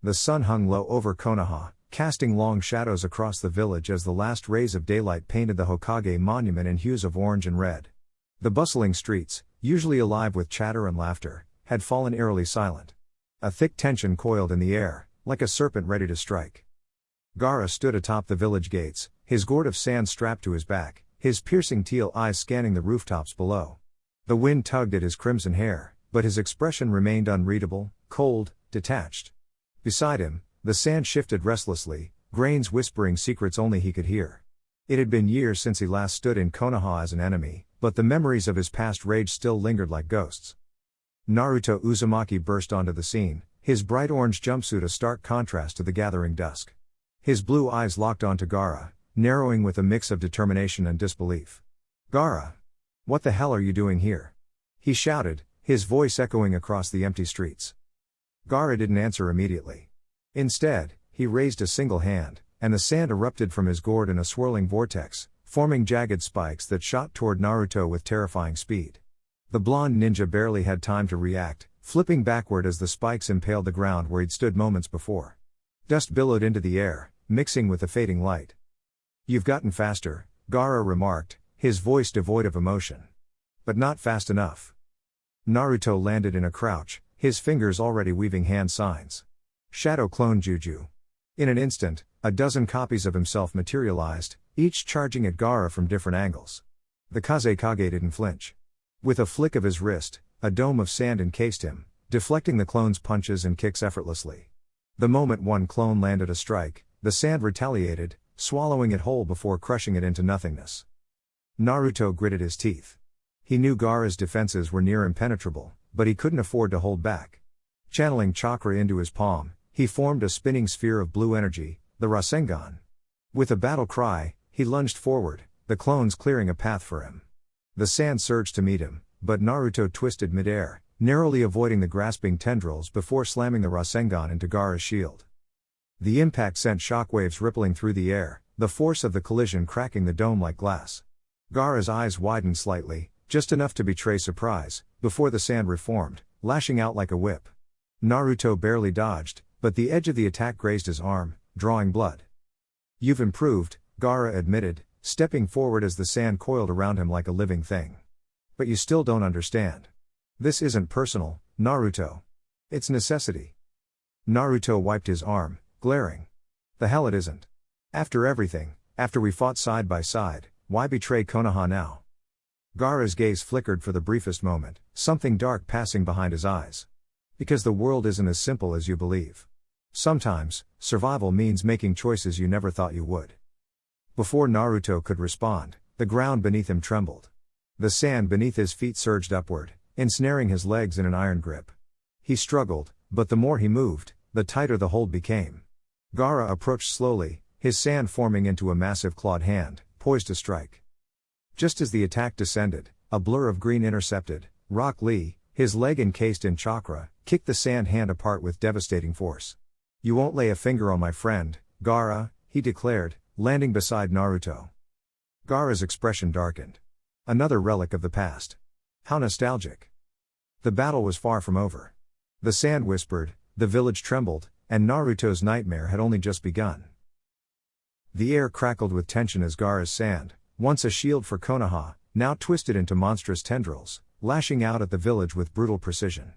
The sun hung low over Konoha, casting long shadows across the village as the last rays of daylight painted the Hokage monument in hues of orange and red. The bustling streets, usually alive with chatter and laughter, had fallen eerily silent. A thick tension coiled in the air, like a serpent ready to strike. Gaara stood atop the village gates, his gourd of sand strapped to his back, his piercing teal eyes scanning the rooftops below. The wind tugged at his crimson hair, but his expression remained unreadable, cold, detached. Beside him, the sand shifted restlessly, grains whispering secrets only he could hear. It had been years since he last stood in Konoha as an enemy, but the memories of his past rage still lingered like ghosts. Naruto Uzumaki burst onto the scene, his bright orange jumpsuit a stark contrast to the gathering dusk. His blue eyes locked onto Gaara, narrowing with a mix of determination and disbelief. "Gaara! What the hell are you doing here?" he shouted, his voice echoing across the empty streets. Gaara didn't answer immediately. Instead, he raised a single hand, and the sand erupted from his gourd in a swirling vortex, forming jagged spikes that shot toward Naruto with terrifying speed. The blonde ninja barely had time to react, flipping backward as the spikes impaled the ground where he'd stood moments before. Dust billowed into the air, mixing with the fading light. "You've gotten faster," Gaara remarked, his voice devoid of emotion. "But not fast enough." Naruto landed in a crouch, his fingers already weaving hand signs. Shadow clone Juju. In an instant, a dozen copies of himself materialized, each charging at Gaara from different angles. The Kazekage didn't flinch. With a flick of his wrist, a dome of sand encased him, deflecting the clone's punches and kicks effortlessly. The moment one clone landed a strike, the sand retaliated, swallowing it whole before crushing it into nothingness. Naruto gritted his teeth. He knew Gaara's defenses were near impenetrable, but he couldn't afford to hold back. Channeling chakra into his palm, he formed a spinning sphere of blue energy, the Rasengan. With a battle cry, he lunged forward, the clones clearing a path for him. The sand surged to meet him, but Naruto twisted midair, narrowly avoiding the grasping tendrils before slamming the Rasengan into Gaara's shield. The impact sent shockwaves rippling through the air, the force of the collision cracking the dome like glass. Gaara's eyes widened slightly, just enough to betray surprise, before the sand reformed, lashing out like a whip. Naruto barely dodged, but the edge of the attack grazed his arm, drawing blood. "You've improved," Gaara admitted, stepping forward as the sand coiled around him like a living thing. "But you still don't understand. This isn't personal, Naruto. It's necessity." Naruto wiped his arm, glaring. "The hell it isn't. After everything, after we fought side by side, why betray Konoha now?" Gaara's gaze flickered for the briefest moment, something dark passing behind his eyes. "Because the world isn't as simple as you believe. Sometimes, survival means making choices you never thought you would." Before Naruto could respond, the ground beneath him trembled. The sand beneath his feet surged upward, ensnaring his legs in an iron grip. He struggled, but the more he moved, the tighter the hold became. Gaara approached slowly, his sand forming into a massive clawed hand, poised to strike. Just as the attack descended, a blur of green intercepted. Rock Lee, his leg encased in chakra, kicked the sand hand apart with devastating force. "You won't lay a finger on my friend, Gaara," he declared, landing beside Naruto. Gaara's expression darkened. Another relic of the past. How nostalgic. The battle was far from over. The sand whispered, the village trembled, and Naruto's nightmare had only just begun. The air crackled with tension as Gaara's sand, once a shield for Konoha, now twisted into monstrous tendrils, lashing out at the village with brutal precision.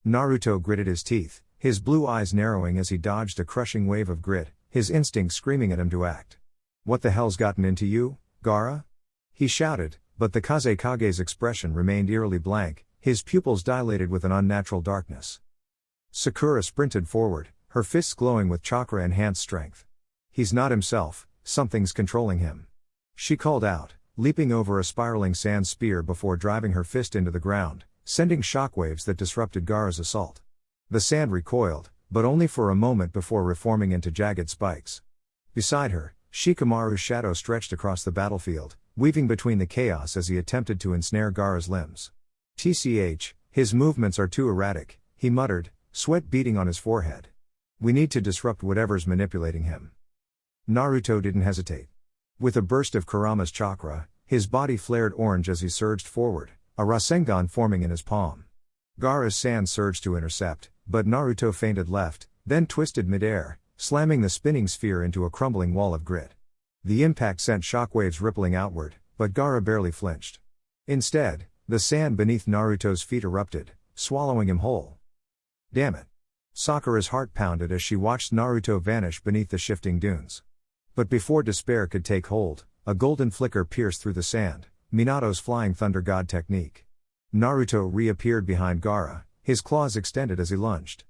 Naruto gritted his teeth, his blue eyes narrowing as he dodged a crushing wave of grit, his instinct screaming at him to act. "What the hell's gotten into you, Gaara?" he shouted, but the Kazekage's expression remained eerily blank, his pupils dilated with an unnatural darkness. Sakura sprinted forward, her fists glowing with chakra-enhanced strength. "He's not himself, something's controlling him," she called out, leaping over a spiraling sand spear before driving her fist into the ground, sending shockwaves that disrupted Gaara's assault. The sand recoiled, but only for a moment before reforming into jagged spikes. Beside her, Shikamaru's shadow stretched across the battlefield, weaving between the chaos as he attempted to ensnare Gaara's limbs. "Tch, his movements are too erratic," he muttered, sweat beading on his forehead. "We need to disrupt whatever's manipulating him." Naruto didn't hesitate. With a burst of Kurama's chakra, his body flared orange as he surged forward, a Rasengan forming in his palm. Gaara's sand surged to intercept, but Naruto feinted left, then twisted midair, slamming the spinning sphere into a crumbling wall of grit. The impact sent shockwaves rippling outward, but Gaara barely flinched. Instead, the sand beneath Naruto's feet erupted, swallowing him whole. Damn it! Sakura's heart pounded as she watched Naruto vanish beneath the shifting dunes. But before despair could take hold, a golden flicker pierced through the sand, Minato's flying thunder god technique. Naruto reappeared behind Gaara, his claws extended as he lunged.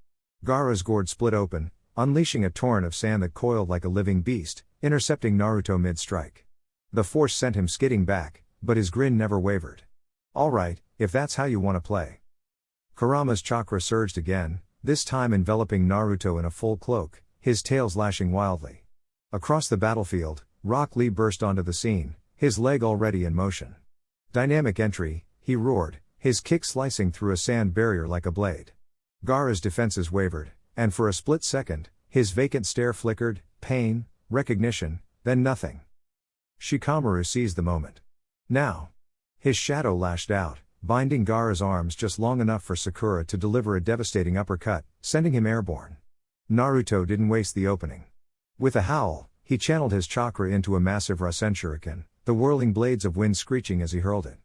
Gaara's gourd split open, unleashing a torrent of sand that coiled like a living beast, intercepting Naruto mid-strike. The force sent him skidding back, but his grin never wavered. Alright, if that's how you want to play. Kurama's chakra surged again, this time enveloping Naruto in a full cloak, his tails lashing wildly. Across the battlefield, Rock Lee burst onto the scene, his leg already in motion. Dynamic entry, he roared, his kick slicing through a sand barrier like a blade. Gaara's defenses wavered, and for a split second, his vacant stare flickered, pain, recognition, then nothing. Shikamaru seized the moment. Now! His shadow lashed out, binding Gaara's arms just long enough for Sakura to deliver a devastating uppercut, sending him airborne. Naruto didn't waste the opening. With a howl, he channeled his chakra into a massive Rasen Shuriken, the whirling blades of wind screeching as he hurled it.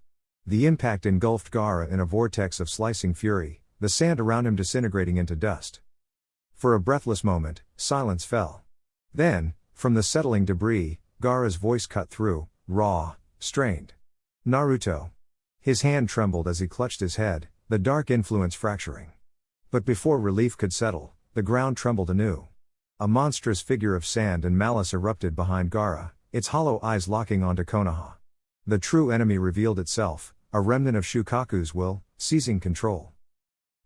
The impact engulfed Gaara in a vortex of slicing fury, the sand around him disintegrating into dust. For a breathless moment, silence fell. Then, from the settling debris, Gaara's voice cut through, raw, strained. Naruto. His hand trembled as he clutched his head, the dark influence fracturing. But before relief could settle, the ground trembled anew. A monstrous figure of sand and malice erupted behind Gaara, its hollow eyes locking onto Konoha. The true enemy revealed itself, a remnant of Shukaku's will, seizing control.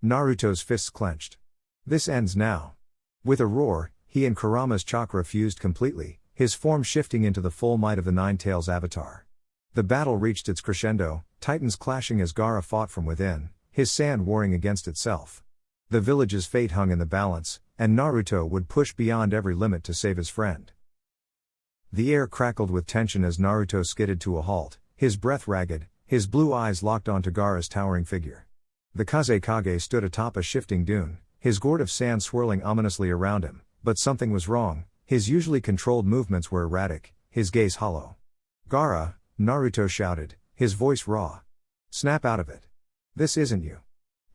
Naruto's fists clenched. This ends now. With a roar, he and Kurama's chakra fused completely, his form shifting into the full might of the Nine Tails avatar. The battle reached its crescendo, titans clashing as Gaara fought from within, his sand warring against itself. The village's fate hung in the balance, and Naruto would push beyond every limit to save his friend. The air crackled with tension as Naruto skidded to a halt, his breath ragged, his blue eyes locked onto Gaara's towering figure. The Kazekage stood atop a shifting dune, his gourd of sand swirling ominously around him, but something was wrong, his usually controlled movements were erratic, his gaze hollow. Gaara, Naruto shouted, his voice raw. Snap out of it. This isn't you.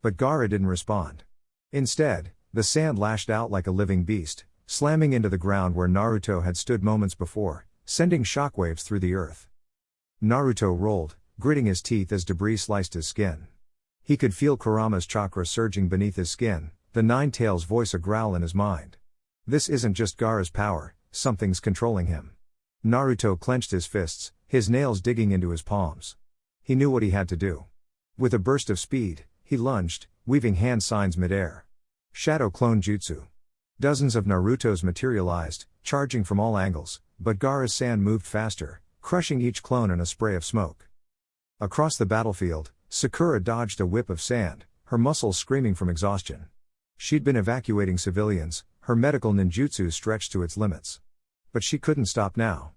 But Gaara didn't respond. Instead, the sand lashed out like a living beast, slamming into the ground where Naruto had stood moments before, sending shockwaves through the earth. Naruto rolled, gritting his teeth as debris sliced his skin. He could feel Kurama's chakra surging beneath his skin, the Nine Tails voice a growl in his mind. This isn't just Gaara's power, something's controlling him. Naruto clenched his fists, his nails digging into his palms. He knew what he had to do. With a burst of speed, he lunged, weaving hand signs midair. Shadow Clone Jutsu. Dozens of Narutos materialized, charging from all angles, but Gaara's sand moved faster, crushing each clone in a spray of smoke. Across the battlefield, Sakura dodged a whip of sand, her muscles screaming from exhaustion. She'd been evacuating civilians, her medical ninjutsu stretched to its limits. But she couldn't stop now.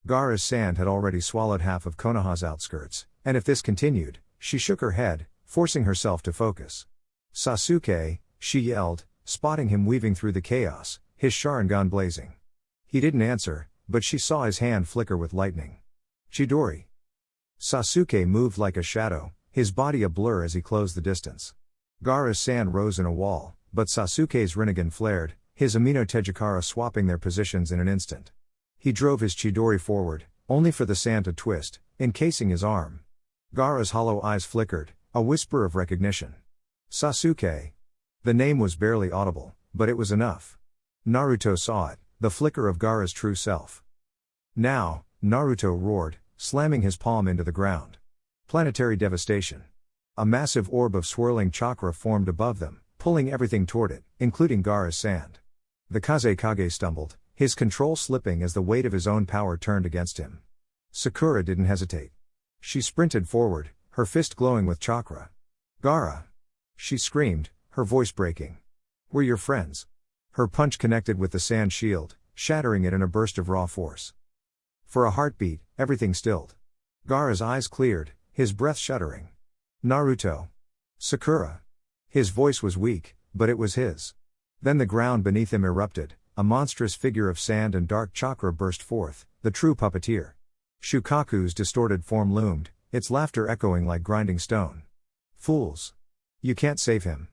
Gaara's sand had already swallowed half of Konoha's outskirts, and if this continued, she shook her head, forcing herself to focus. Sasuke, she yelled, spotting him weaving through the chaos, his Sharingan blazing. He didn't answer, but she saw his hand flicker with lightning. Chidori. Sasuke moved like a shadow, his body a blur as he closed the distance. Gaara's sand rose in a wall, but Sasuke's Rinnegan flared, his Amino Tejikara swapping their positions in an instant. He drove his Chidori forward, only for the sand to twist, encasing his arm. Gaara's hollow eyes flickered, a whisper of recognition. Sasuke. The name was barely audible, but it was enough. Naruto saw it, the flicker of Gaara's true self. Now, Naruto roared, slamming his palm into the ground. Planetary devastation. A massive orb of swirling chakra formed above them, pulling everything toward it, including Gaara's sand. The Kazekage stumbled, his control slipping as the weight of his own power turned against him. Sakura didn't hesitate. She sprinted forward, her fist glowing with chakra. Gaara! She screamed, her voice breaking. We're your friends. Her punch connected with the sand shield, shattering it in a burst of raw force. For a heartbeat, everything stilled. Gaara's eyes cleared, his breath shuddering. Naruto. Sakura. His voice was weak, but it was his. Then the ground beneath him erupted, a monstrous figure of sand and dark chakra burst forth, the true puppeteer. Shukaku's distorted form loomed, its laughter echoing like grinding stone. Fools! You can't save him.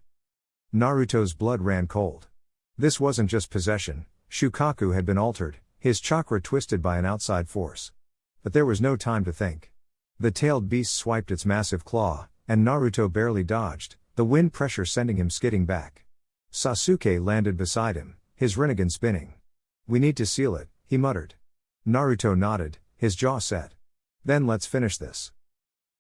Naruto's blood ran cold. This wasn't just possession, Shukaku had been altered, his chakra twisted by an outside force. But there was no time to think. The tailed beast swiped its massive claw, and Naruto barely dodged, the wind pressure sending him skidding back. Sasuke landed beside him, his rinnegan spinning. "We need to seal it," he muttered. Naruto nodded, his jaw set. "Then let's finish this."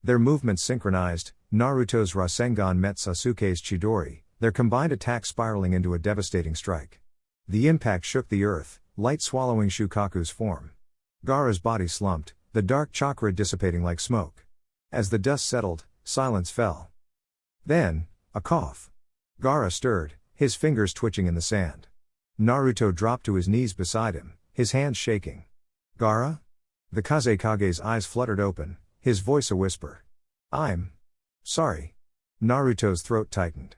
Their movements synchronized, Naruto's Rasengan met Sasuke's Chidori, their combined attack spiraling into a devastating strike. The impact shook the earth, light swallowing Shukaku's form. Gaara's body slumped, the dark chakra dissipating like smoke. As the dust settled, silence fell. Then, a cough. Gaara stirred, his fingers twitching in the sand. Naruto dropped to his knees beside him, his hands shaking. "Gaara?" The Kazekage's eyes fluttered open, his voice a whisper. "I'm sorry." Naruto's throat tightened.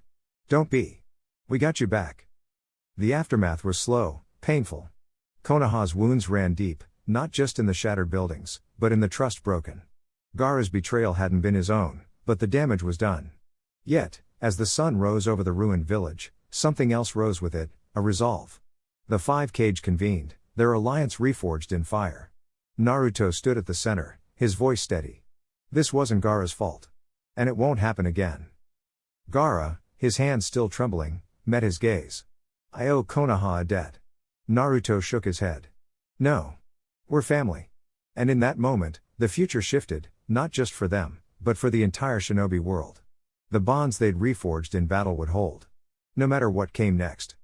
"Don't be. We got you back." The aftermath was slow, painful. Konoha's wounds ran deep, not just in the shattered buildings, but in the trust broken. Gaara's betrayal hadn't been his own, but the damage was done. Yet, as the sun rose over the ruined village, something else rose with it, a resolve. The five Kage convened, their alliance reforged in fire. Naruto stood at the center, his voice steady. This wasn't Gaara's fault. And it won't happen again. Gaara, his hands still trembling, met his gaze. "I owe Konoha a debt." Naruto shook his head. "No. We're family." And in that moment, the future shifted, not just for them, but for the entire shinobi world. The bonds they'd reforged in battle would hold. No matter what came next.